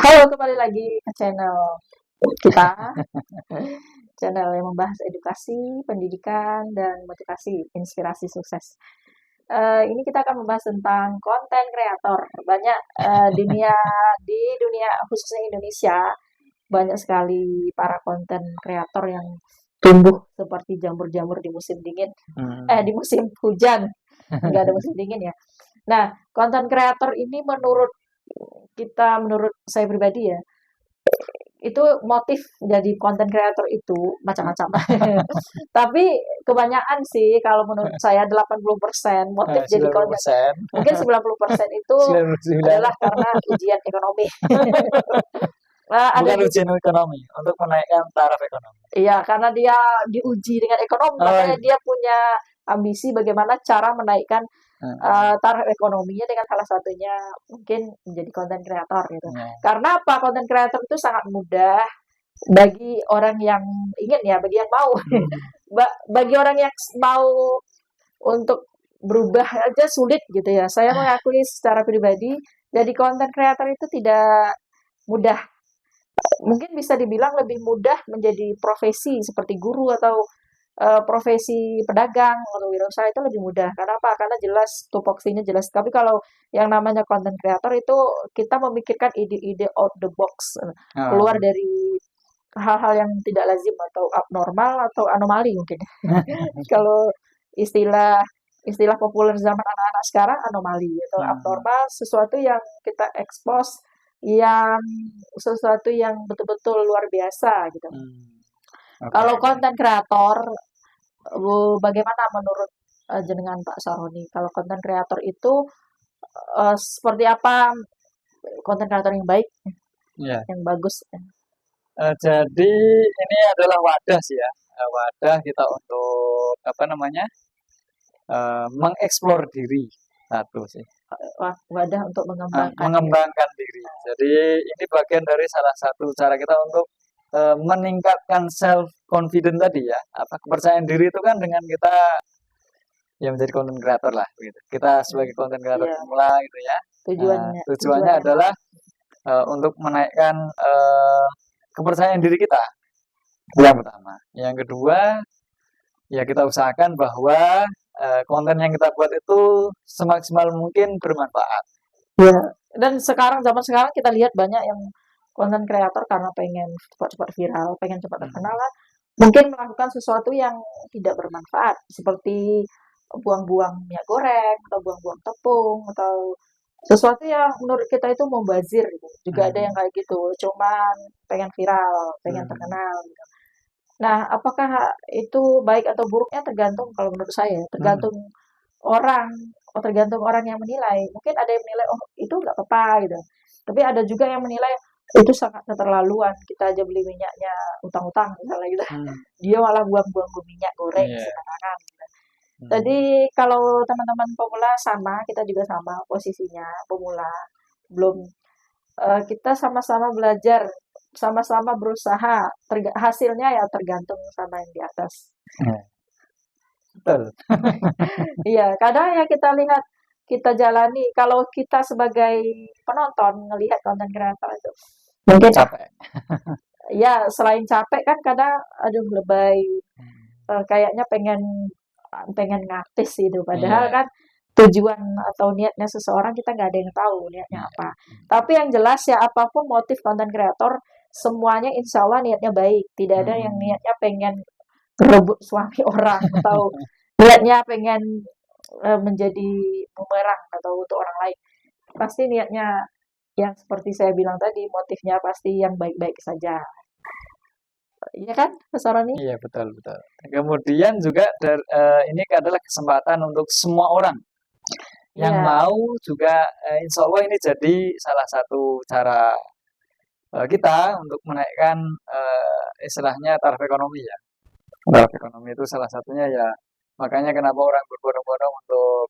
Halo, kembali lagi ke channel kita, channel yang membahas edukasi, pendidikan, dan motivasi, inspirasi sukses. Ini kita akan membahas tentang konten kreator. Banyak di dunia khususnya Indonesia banyak sekali para konten kreator yang tumbuh seperti jamur-jamur di musim dingin, di musim hujan, nggak ada musim dingin ya. Nah, konten kreator ini menurut saya pribadi ya, itu motif jadi konten kreator itu macam-macam. Tapi kebanyakan sih kalau menurut saya 80% motif jadi konten, 90%, mungkin 90% itu 99. adalah karena ujian ekonomi. Ada Bukan juga, ujian ekonomi, untuk menaikkan taraf ekonomi. iya, karena dia diuji dengan ekonomi, Oh, makanya dia punya ambisi bagaimana cara menaikkan taraf ekonominya dengan salah satunya mungkin menjadi konten kreator gitu. ya. Karena apa? Konten kreator itu sangat mudah bagi orang yang ingin ya, bagi yang mau, bagi orang yang mau untuk berubah aja sulit gitu ya. Saya mengakui secara pribadi, jadi konten kreator itu tidak mudah. Mungkin bisa dibilang lebih mudah menjadi profesi seperti guru atau profesi pedagang atau wirausaha itu lebih mudah. Karena apa? Karena jelas tupoksinya jelas. Tapi kalau yang namanya content creator itu kita memikirkan ide-ide out the box, keluar Oh. dari hal-hal yang tidak lazim atau abnormal atau anomali mungkin. Kalau istilah istilah populer zaman anak-anak sekarang anomali atau abnormal, sesuatu yang kita expose, yang sesuatu yang betul-betul luar biasa gitu. Kalau Oke. konten kreator, bagaimana menurut jenengan Pak Saroni? Kalau konten kreator itu seperti apa konten kreator yang baik, Ya. yang bagus? Jadi ini adalah wadah sih ya, wadah kita untuk apa namanya, mengeksplor diri satu sih. Wadah untuk mengembangkan. Mengembangkan diri. Jadi ini bagian dari salah satu cara kita untuk meningkatkan self confident tadi ya. Apa kepercayaan diri itu kan dengan kita ya menjadi konten kreator lah gitu. Kita sebagai konten kreator Iya, pemula gitu ya. Tujuannya adalah untuk menaikkan kepercayaan diri kita. Yang pertama. Yang kedua, ya kita usahakan bahwa konten yang kita buat itu semaksimal mungkin bermanfaat. Ya. Dan zaman sekarang kita lihat banyak yang konten kreator karena pengen cepat-cepat viral, pengen cepat terkenal kan, mungkin melakukan sesuatu yang tidak bermanfaat, seperti buang-buang minyak goreng, atau buang-buang tepung, atau sesuatu yang menurut kita itu mubazir gitu. Juga ada yang kayak gitu, cuman pengen viral, pengen terkenal gitu. Nah, apakah itu baik atau buruknya tergantung kalau menurut saya, tergantung orang, tergantung orang yang menilai. Mungkin ada yang menilai, oh itu nggak apa-apa gitu. Tapi ada juga yang menilai itu sangat keterlaluan. Kita aja beli minyaknya utang-utang misalnya gitu. Dia malah buang-buang minyak goreng sembarangan. Gitu. Jadi kalau teman-teman pemula sama, kita juga sama posisinya pemula. Belum kita sama-sama belajar, sama-sama berusaha. Hasilnya ya tergantung sama yang di atas. Betul. Iya, kadang ya kita lihat, kita jalani. Kalau kita sebagai penonton ngelihat konten kreator itu, mungkin Capek. ya selain capek kan kadang, aduh lebay, kayaknya pengen pengen ngartis gitu. Padahal Iya. kan tujuan atau niatnya seseorang kita nggak ada yang tahu niatnya apa. Tapi yang jelas ya apapun motif konten kreator, semuanya insya Allah niatnya baik. Tidak ada yang niatnya pengen rebut suami orang atau niatnya pengen menjadi bumerang atau untuk orang lain. Pasti niatnya yang seperti saya bilang tadi, motifnya pasti yang baik-baik saja. Iya kan, Mas Aroni? Iya, betul, betul. Kemudian juga ini adalah kesempatan untuk semua orang yang Iya. mau juga, insya Allah ini jadi salah satu cara kita untuk menaikkan istilahnya taraf ekonomi ya. Taraf ekonomi itu salah satunya ya. Makanya kenapa orang berbondong-bondong untuk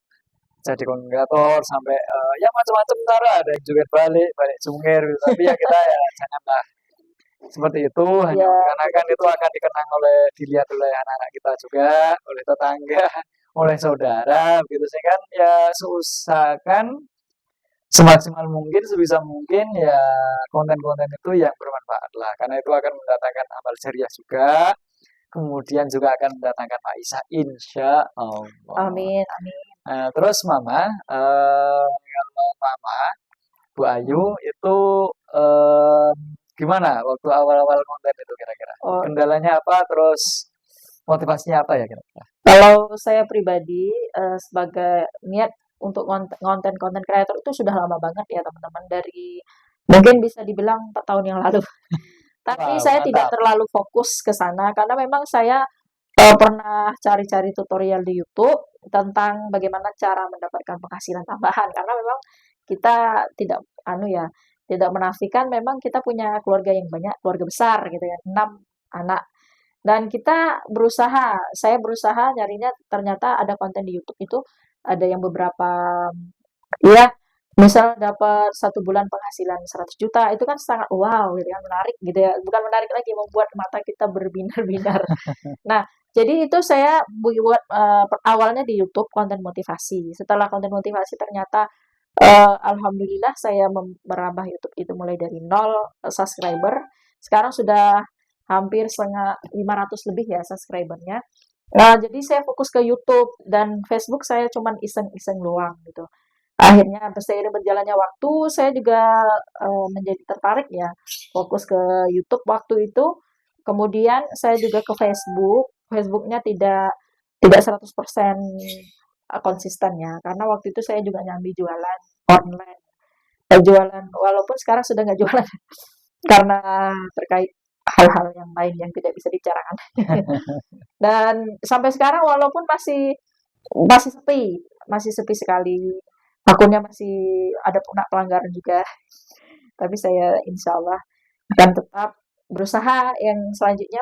jadi konten kreator sampai ya macam-macam cara, ada yang joget balik, balik cungkir gitu. Tapi ya kita ya janganlah seperti itu, hanya Ya, karena kan itu akan dikenang dilihat oleh anak-anak kita juga, oleh tetangga, oleh saudara, gitu sih kan ya usahakan semaksimal mungkin, sebisa mungkin ya konten-konten itu yang bermanfaat lah, karena itu akan mendatangkan amal jariah juga, kemudian juga akan mendatangkan Aisyah, insya Allah. Amin, amin. Terus Mama, kalau Mama, Bu Ayu itu eh, gimana waktu awal-awal konten itu kira-kira? Oh, Kendalanya apa? Terus motivasinya apa ya kira-kira? kalau saya pribadi sebagai niat untuk konten-konten kreator itu sudah lama banget ya teman-teman, dari mungkin bisa dibilang 4 tahun yang lalu. Tapi Wow, saya tidak mantap. terlalu fokus ke sana karena memang saya pernah cari-cari tutorial di YouTube tentang bagaimana cara mendapatkan penghasilan tambahan, karena memang kita tidak ya, tidak menafikan memang kita punya keluarga yang banyak, keluarga besar gitu ya, 6 anak. Dan kita berusaha, saya berusaha nyarinya, ternyata ada konten di YouTube itu ada yang beberapa, ya, misal dapat 1 bulan penghasilan 100 juta, itu kan sangat wow gitu kan, menarik gitu ya. Bukan menarik lagi, membuat mata kita berbinar-binar. Nah, jadi itu saya buat awalnya di YouTube konten motivasi. Setelah konten motivasi ternyata alhamdulillah saya merambah YouTube itu mulai dari 0 subscriber. Sekarang sudah hampir setengah 500 lebih ya subscribernya. Nah, jadi saya fokus ke YouTube dan Facebook saya cuman iseng-iseng doang gitu. Akhirnya seiring berjalannya waktu, saya juga menjadi tertarik ya, fokus ke YouTube waktu itu. Kemudian saya juga ke Facebook. Facebooknya tidak 100% konsisten ya, karena waktu itu saya juga nyambi jualan online. Jualan walaupun sekarang sudah nggak jualan karena terkait hal-hal yang lain yang tidak bisa dibicarakan. Dan sampai sekarang walaupun masih masih sepi, masih sepi sekali. Akunnya masih ada kena pelanggaran juga. Tapi saya insya Allah akan tetap berusaha, yang selanjutnya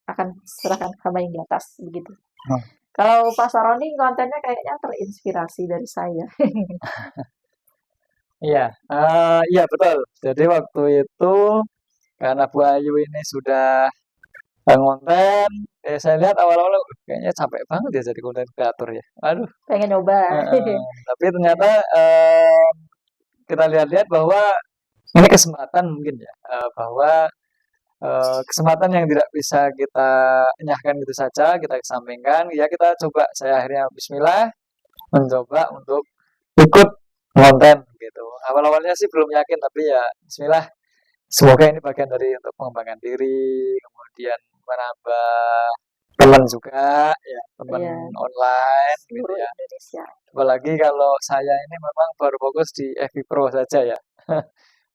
akan serahkan sama yang di atas begitu. Kalau Pak Saroni kontennya kayaknya terinspirasi dari saya. Iya, iya betul. Jadi waktu itu karena Bu Ayu ini sudah ngonten, saya lihat awal-awal kayaknya capek banget ya jadi konten kreator ya. Aduh, Pengen nyoba. tapi ternyata kita lihat-lihat bahwa ini kesempatan mungkin ya, bahwa kesempatan yang tidak bisa kita enyahkan gitu saja, kita kesampingkan, ya kita coba. Saya akhirnya Bismillah mencoba untuk ikut konten gitu. Awal-awalnya sih belum yakin, tapi ya Bismillah. Semoga ini bagian dari untuk mengembangkan diri, kemudian menambah teman juga, ya teman Ya, online gitu seluruh ya. Indonesia. Apalagi kalau saya ini memang baru fokus di FB Pro saja ya.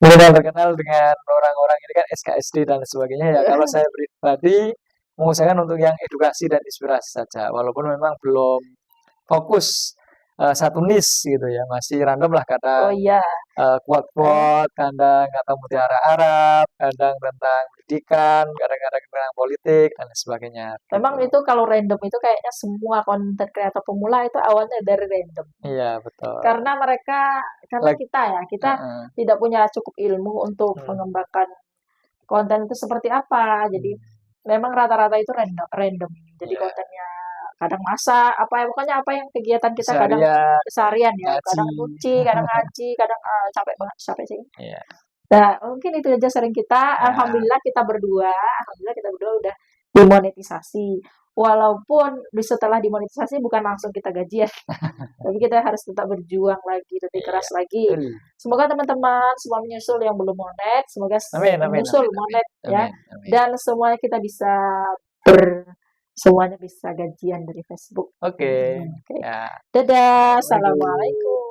Mungkin yang terkenal dengan orang-orang ini kan SKSD dan sebagainya ya. Kalau saya pribadi mengusahakan untuk yang edukasi dan inspirasi saja, walaupun memang belum fokus satu niche gitu ya, masih random lah, Oh kadang iya, quote-quote, kadang atau mutiara Arab, kadang tentang pendidikan, kadang-kadang tentang politik dan lain sebagainya memang gitu. itu kalau random itu kayaknya semua konten kreator pemula itu awalnya dari random. Iya betul. Karena karena Like, kita ya, kita uh-uh. tidak punya cukup ilmu untuk Hmm. mengembangkan konten itu seperti apa. Jadi memang rata-rata itu random, random. Jadi Iya, kontennya kadang masak, apa ya, pokoknya apa yang kegiatan kita kadang seharian seharian ya, ngaji. kadang nyuci, kadang ngaji, kadang capek banget, capek sih. Iya. Nah, mungkin itu aja sering kita. Ya. Alhamdulillah kita berdua udah dimonetisasi. Walaupun setelah dimonetisasi bukan langsung kita gajian, tapi kita harus tetap berjuang lagi, lebih Iya, keras lagi. betul. Semoga teman-teman semua menyusul yang belum monet, semoga Amin, amin, menyusul amin, amin, monet ya, amin, amin. dan semuanya kita bisa ber semuanya bisa gajian dari Facebook. Oke, Oke. ya. Dadah, Assalamualaikum. assalamualaikum.